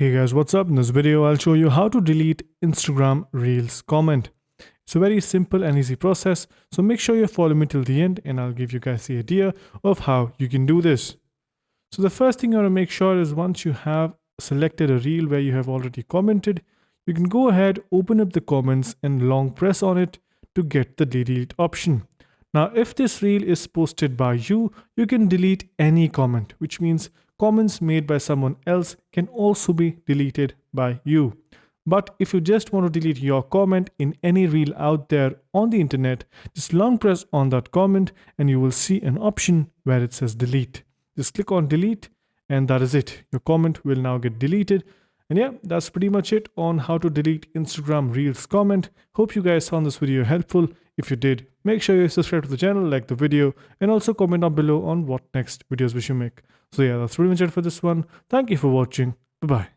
Hey guys, what's up? In this video, I'll show you how to delete Instagram Reels comment. It's a very simple and easy process, so make sure you follow me till the end and I'll give you guys the idea of how you can do this. So the first thing you want to make sure is once you have selected a reel where you have already commented, you can go ahead, open up the comments and long press on it to get the delete option. Now, if this reel is posted by you, you can delete any comment, which means comments made by someone else can also be deleted by you. But if you just want to delete your comment in any reel out there on the internet, just long press on that comment and you will see an option where it says delete. Just click on delete and that is it. Your comment will now get deleted. And yeah, that's pretty much it on how to delete Instagram Reels comment. Hope you guys found this video helpful. If you did, make sure you subscribe to the channel, like the video, and also comment down below on what next videos we should make. So yeah, that's pretty much it for this one. Thank you for watching. Bye-bye.